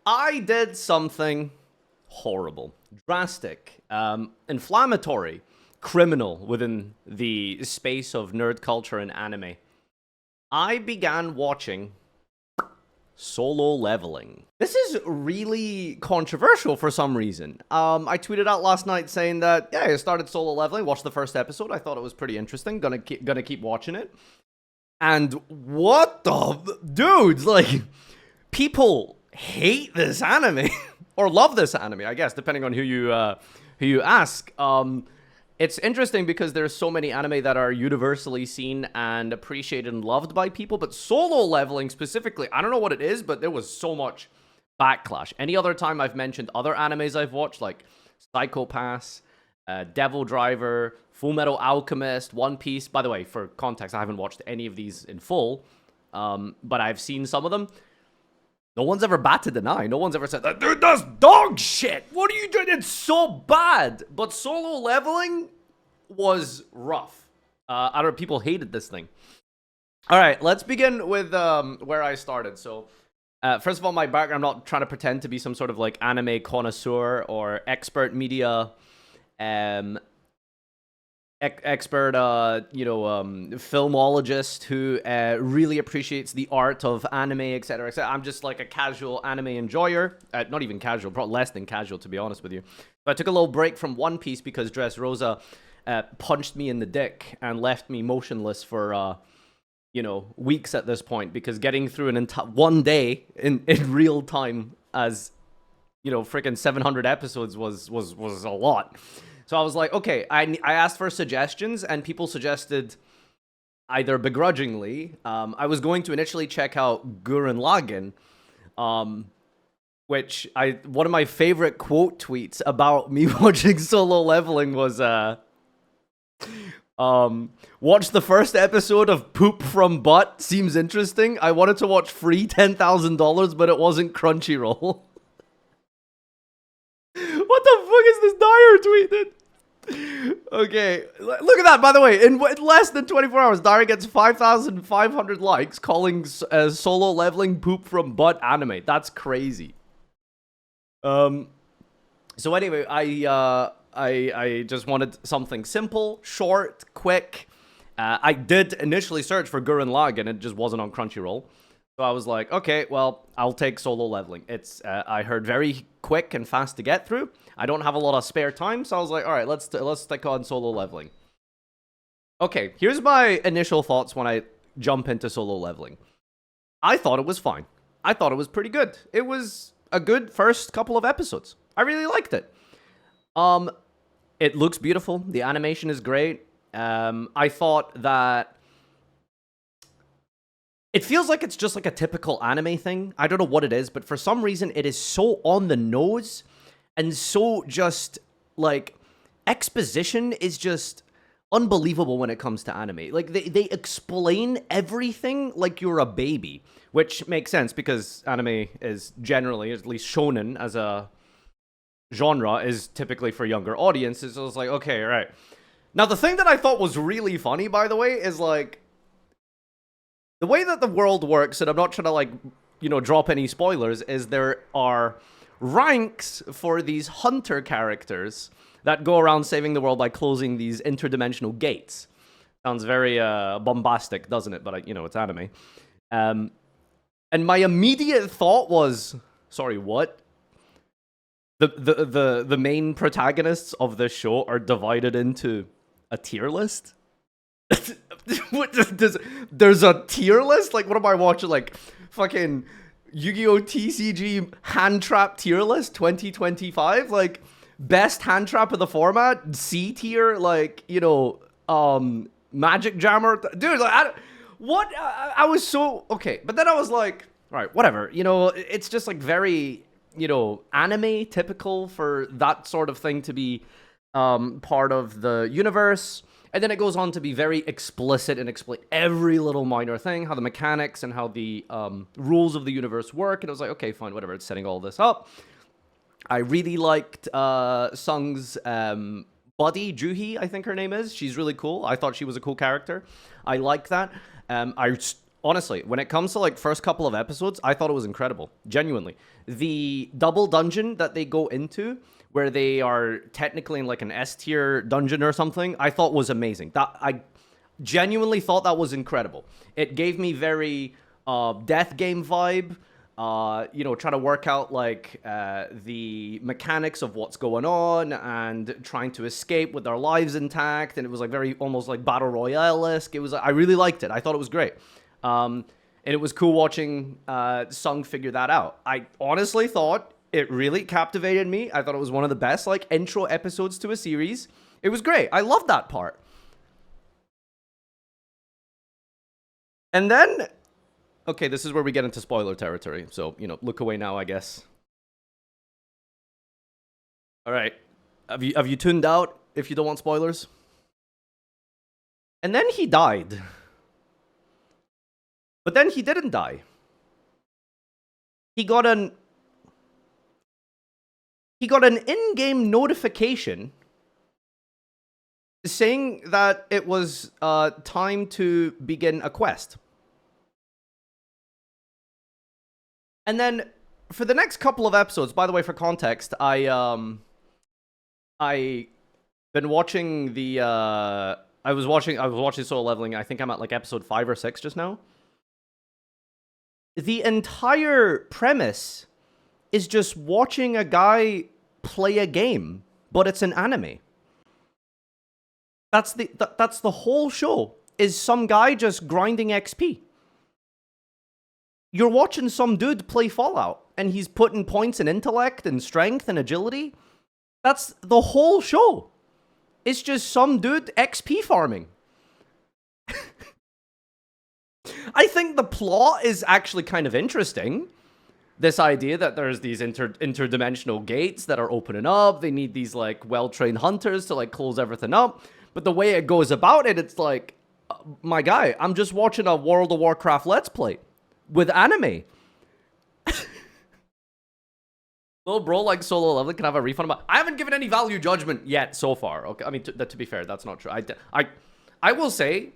I did something horrible, drastic, inflammatory, criminal within the space of nerd culture and anime. I began watching Solo Leveling. This is really controversial for some reason. I tweeted out last night saying that, yeah, I started Solo Leveling, watched the first episode. I thought it was pretty interesting. Gonna keep watching it. And what the dudes, like, people hate this anime or love this anime, I guess, depending on who you ask. It's interesting because there's so many anime that are universally seen and appreciated and loved by people, but Solo Leveling specifically, I don't know what it is, but there was so much backlash. Any other time I've mentioned other animes I've watched, like Psycho Pass, Devil Driver, Full Metal Alchemist, One Piece. By the way, for context, I haven't watched any of these in full, but I've seen some of them. No one's ever batted an eye. No one's ever said, dude, that's dog shit. What are you doing? It's so bad. But Solo Leveling was rough. I don't know, people hated this thing. All right, let's begin with where I started. So, first of all, my background, I'm not trying to pretend to be some sort of like anime connoisseur or expert media expert, filmologist who really appreciates the art of anime, etc., etc. I'm just like a casual anime enjoyer. Not even casual, probably less than casual, to be honest with you. But I took a little break from One Piece because Dressrosa punched me in the dick and left me motionless for, weeks at this point, because getting through one day in real time as, freaking 700 episodes was a lot. So I was like, okay, I asked for suggestions, and people suggested, either begrudgingly, I was going to initially check out Gurren Lagann, which one of my favorite quote tweets about me watching Solo Leveling was, watch the first episode of Poop from Butt, seems interesting. I wanted to watch free $10,000, but it wasn't Crunchyroll. What the fuck is this Dyer tweeted? Okay, look at that, by the way. In less than 24 hours, Dyer gets 5,500 likes calling Solo Leveling Poop from Butt anime. That's crazy. So anyway, I just wanted something simple, short, quick. I did initially search for Gurren Lagann, it just wasn't on Crunchyroll. So I was like, okay, well, I'll take Solo Leveling. It's, I heard, very quick and fast to get through. I don't have a lot of spare time, so I was like, all right, let's stick on Solo Leveling. Okay, here's my initial thoughts when I jump into Solo Leveling. I thought it was fine. I thought it was pretty good. It was a good first couple of episodes. I really liked it. It looks beautiful. The animation is great. I thought that it feels like it's just like a typical anime thing. I don't know what it is, but for some reason it is so on the nose and so just like exposition is just unbelievable when it comes to anime. Like they explain everything like you're a baby, which makes sense because anime is generally, at least shonen as a genre, is typically for younger audiences. So it's like, okay, right. Now the thing that I thought was really funny, by the way, is like the way that the world works, and I'm not trying to, like, drop any spoilers, is there are ranks for these hunter characters that go around saving the world by closing these interdimensional gates. Sounds very bombastic, doesn't it? But, it's anime. And my immediate thought was, sorry, what? The main protagonists of this show are divided into a tier list? There's a tier list? Like, what am I watching? Like, fucking Yu-Gi-Oh! TCG hand trap tier list 2025? Like, best hand trap of the format? C tier? Like, Magic Jammer? Dude, like, I was so... Okay, but then I was like, all right, whatever. It's just, like, very, anime typical for that sort of thing to be part of the universe. And then it goes on to be very explicit and explain every little minor thing, how the mechanics and how the rules of the universe work. And I was like, okay, fine, whatever, it's setting all this up. I really liked Sung's buddy, Juhi, I think her name is. She's really cool. I thought she was a cool character. I like that. I honestly, when it comes to like first couple of episodes, I thought it was incredible. Genuinely. The double dungeon that they go into, where they are technically in like an S tier dungeon or something, I thought was amazing. That I genuinely thought that was incredible. It gave me very death game vibe. You know, trying to work out like the mechanics of what's going on and trying to escape with their lives intact, and it was like very almost like battle royale-esque. It was, I really liked it. I thought it was great, and it was cool watching Sung figure that out. I honestly thought it really captivated me. I thought it was one of the best like intro episodes to a series. It was great. I loved that part. And then, okay, this is where we get into spoiler territory. So, you know, look away now, I guess. All right. Have you tuned out if you don't want spoilers? And then he died. But then he didn't die. He got an in-game notification saying that it was time to begin a quest. And then for the next couple of episodes, by the way, for context, I been watching the I was watching Solo Leveling. I think I'm at like episode 5 or 6 just now. The entire premise is just watching a guy play a game, but it's an anime. That's the whole show, is some guy just grinding XP. You're watching some dude play Fallout, and he's putting points in intellect and strength and agility. That's the whole show. It's just some dude XP farming. I think the plot is actually kind of interesting. This idea that there's these interdimensional gates that are opening up. They need these like well-trained hunters to like close everything up. But the way it goes about it, it's like, my guy, I'm just watching a World of Warcraft Let's Play with anime. Little bro like Solo Leveling can have a refund. I haven't given any value judgment yet so far. Okay, I mean, to be fair, that's not true. I will say,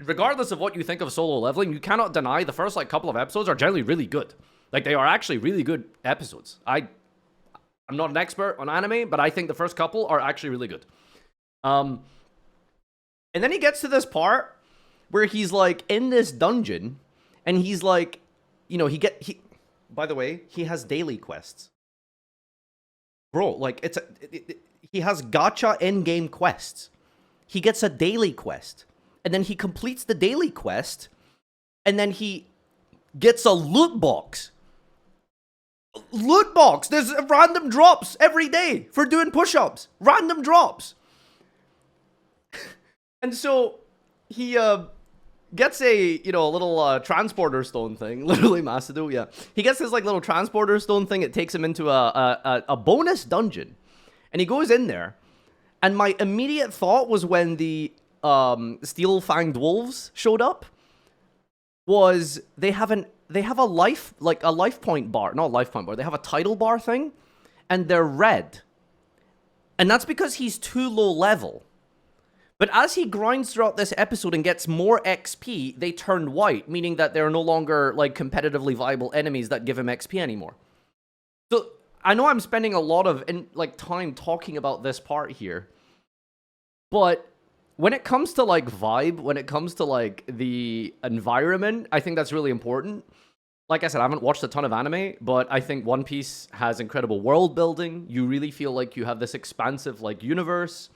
regardless of what you think of Solo Leveling, you cannot deny the first like couple of episodes are generally really good. Like, they are actually really good episodes. I'm not an expert on anime, but I think the first couple are actually really good. And then he gets to this part where he's like in this dungeon, and he's like, you know, by the way, he has daily quests. Bro, like, he has gacha in-game quests. He gets a daily quest, and then he completes the daily quest, and then he gets a loot box. Loot box! There's random drops every day for doing push-ups. Random drops. And so he gets a, you know, a little transporter stone thing. Literally, Masadu, yeah. He gets this like little transporter stone thing. It takes him into a bonus dungeon. And he goes in there. And my immediate thought was, when the steel-fanged wolves showed up, was they have a life point bar. Not a life point bar. They have a title bar thing. And they're red. And that's because he's too low level. But as he grinds throughout this episode and gets more XP, they turn white, meaning that they're no longer like competitively viable enemies that give him XP anymore. So I know I'm spending a lot of time talking about this part here, but when it comes to like vibe, when it comes to like the environment, I think that's really important. Like I said, I haven't watched a ton of anime, but I think One Piece has incredible world building. You really feel like you have this expansive like universe.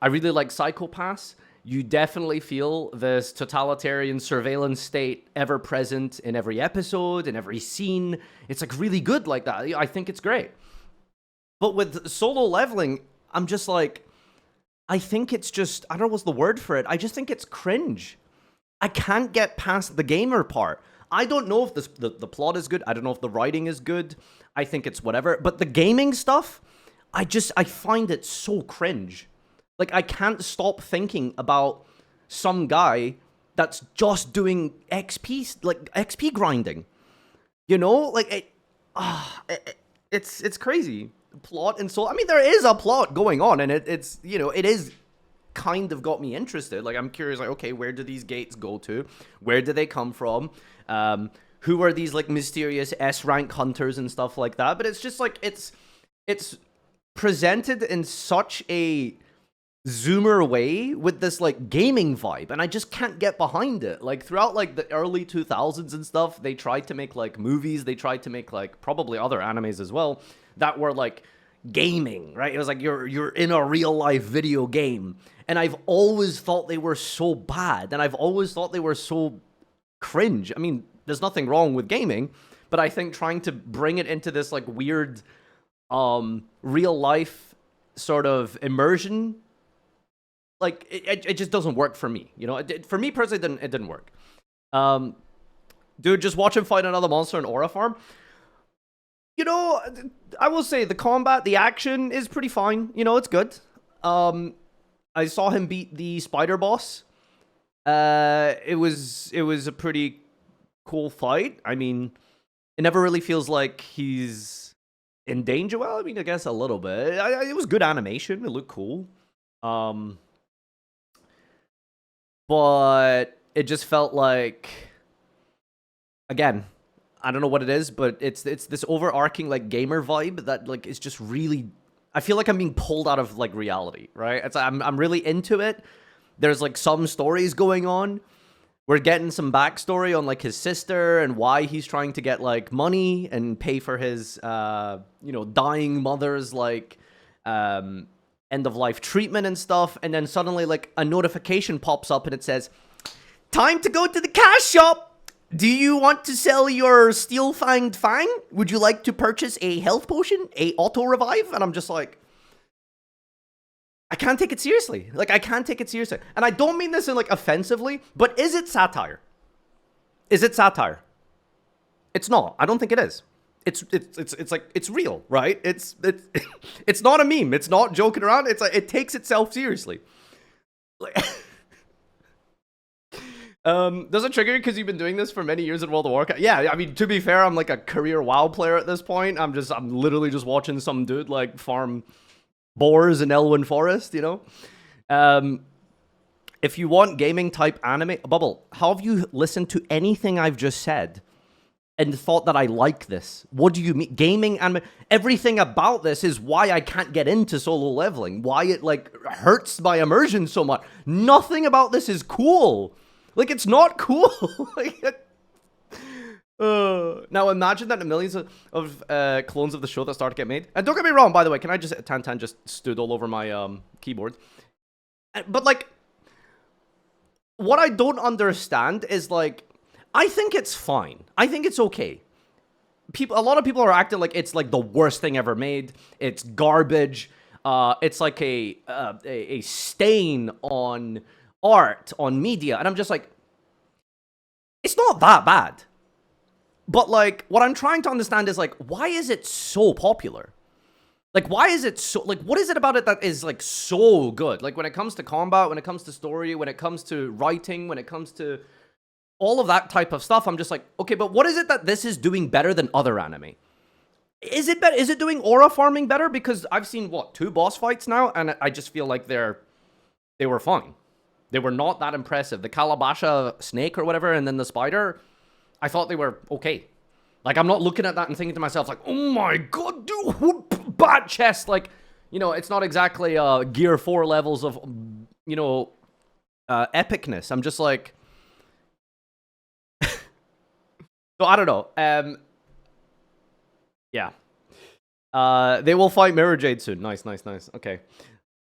I really like Psycho Pass. You definitely feel this totalitarian surveillance state ever present in every episode, in every scene. It's like really good like that. I think it's great. But with Solo Leveling, I'm just like, I think it's just, I don't know what's the word for it. I just think it's cringe. I can't get past the gamer part. I don't know if the plot is good. I don't know if the writing is good. I think it's whatever. But the gaming stuff, I find it so cringe. Like, I can't stop thinking about some guy that's just doing XP grinding. You know? Like, it's crazy. Plot and so, I mean, there is a plot going on, and it's, you know, it is kind of got me interested. Like, I'm curious, like, okay, where do these gates go to? Where do they come from? Who are these, like, mysterious S-rank hunters and stuff like that? But it's just, like, it's presented in such a zoomer way with this, like, gaming vibe, and I just can't get behind it. Like, throughout, like, the early 2000s and stuff, they tried to make, like, movies, they tried to make, like, probably other animes as well, that were, like, gaming, right? It was like you're in a real life video game, and I've always thought they were so bad, and I've always thought they were so cringe. I mean, there's nothing wrong with gaming, but I think trying to bring it into this like weird real life sort of immersion, like it just doesn't work for me, you know. For me personally, it didn't work. Dude, just watch him fight another monster in Aura Farm. You know, I will say the combat, the action is pretty fine. You know, it's good. I saw him beat the spider boss. It was a pretty cool fight. I mean, it never really feels like he's in danger. Well, I mean, I guess a little bit. It was good animation. It looked cool. But it just felt like, again, I don't know what it is, but it's this overarching like gamer vibe that like is just really, I feel like I'm being pulled out of like reality, right? I'm really into it. There's like some stories going on. We're getting some backstory on like his sister and why he's trying to get like money and pay for his you know, dying mother's like end of life treatment and stuff. And then suddenly like a notification pops up and it says, "Time to go to the cash shop. Do you want to sell your steel-fanged fang? Would you like to purchase a health potion, a auto-revive?" And I'm just like, I can't take it seriously. Like, I can't take it seriously. And I don't mean this in, like, offensively, but is it satire? Is it satire? It's not. I don't think it is. It's like, it's real, right? It's not a meme. It's not joking around. It's like, it takes itself seriously. Like... does it trigger you because you've been doing this for many years in World of Warcraft? Yeah, I mean, to be fair, I'm like a career WoW player at this point. I'm literally just watching some dude like farm boars in Elwyn Forest, you know? If you want gaming type anime, Bubble, how have you listened to anything I've just said and thought that I like this? What do you mean? Gaming anime, everything about this is why I can't get into solo leveling, why it like hurts my immersion so much. Nothing about this is cool. Like, it's not cool. Like, now, imagine that millions of clones of the show that start to get made. And don't get me wrong, by the way, can I just... Tantan just stood all over my keyboard. But, like, what I don't understand is, like, I think it's fine. I think it's okay. A lot of people are acting like it's, like, the worst thing ever made. It's garbage. It's like a stain on... art, on media, and I'm just like, it's not that bad. But like, what I'm trying to understand is like, why is it so popular? Like, why is it so, like, what is it about it that is like so good? Like, when it comes to combat, when it comes to story, when it comes to writing, when it comes to all of that type of stuff, I'm just like, okay, but what is it that this is doing better than other anime? Is it better? Is it doing aura farming better? Because I've seen, what, 2 boss fights now, and I just feel like they were fine. They were not that impressive. The Calabasha snake or whatever, and then the spider, I thought they were okay. Like, I'm not looking at that and thinking to myself, like, oh my god, dude, bad chest. Like, you know, it's not exactly Gear 4 levels of, you know, epicness. I'm just like... So, I don't know. Yeah. They will fight Mirror Jade soon. Nice, nice, nice. Okay.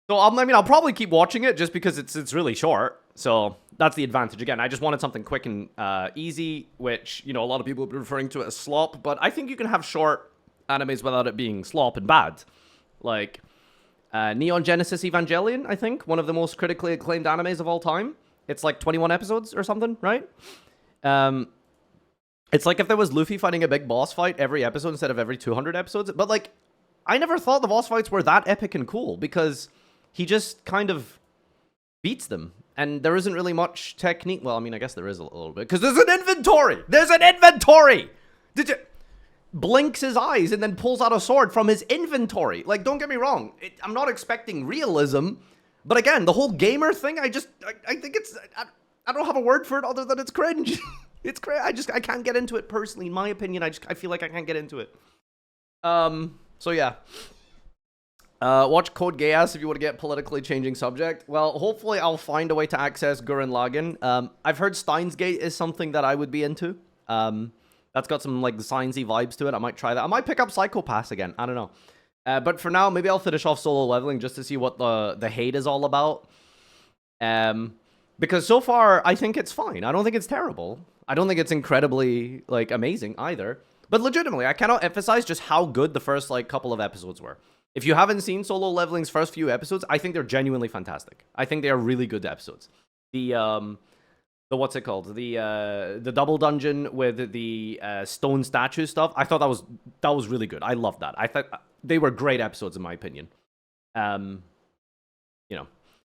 So, I mean, I'll probably keep watching it just because it's really short. So, that's the advantage. Again, I just wanted something quick and easy, which, you know, a lot of people have been referring to it as slop. But I think you can have short animes without it being slop and bad. Like, Neon Genesis Evangelion, I think. One of the most critically acclaimed animes of all time. It's like 21 episodes or something, right? It's like if there was Luffy fighting a big boss fight every episode instead of every 200 episodes. But, like, I never thought the boss fights were that epic and cool because... he just kind of beats them. And there isn't really much technique. Well, I mean, I guess there is a little bit. Because there's an inventory! There's an inventory! Did you... blinks his eyes and then pulls out a sword from his inventory. Like, don't get me wrong. I'm not expecting realism. But again, the whole gamer thing, I think it's, I don't have a word for it other than it's cringe. It's cringe. I can't get into it personally. In my opinion, I feel like I can't get into it. So yeah. Watch Code Geass if you want to get politically changing subject. Well, hopefully I'll find a way to access Gurren Lagann. I've heard Steins Gate is something that I would be into. That's got some, like, sciencey vibes to it. I might try that. I might pick up Psycho Pass again. I don't know. But for now, maybe I'll finish off Solo Leveling just to see what the hate is all about. Because so far, I think it's fine. I don't think it's terrible. I don't think it's incredibly, like, amazing either. But legitimately, I cannot emphasize just how good the first, like, couple of episodes were. If you haven't seen Solo Leveling's first few episodes, I think they're genuinely fantastic. I think they are really good episodes. The what's it called? The double dungeon with the stone statue stuff. I thought that was really good. I loved that. I thought they were great episodes in my opinion. You know,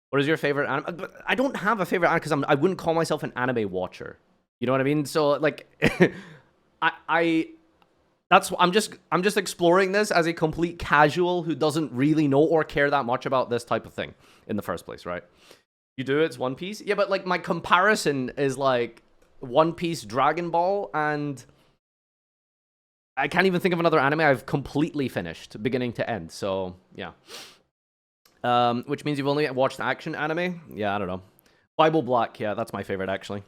what is your favorite anime? But I don't have a favorite anime because I wouldn't call myself an anime watcher. You know what I mean? So like, I'm just exploring this as a complete casual who doesn't really know or care that much about this type of thing in the first place, right? You do it's One Piece? Yeah, but like my comparison is like One Piece, Dragon Ball, and I can't even think of another anime I've completely finished beginning to end. So, yeah. Which means you've only watched action anime? Yeah, I don't know. Bible Black, yeah, that's my favorite actually.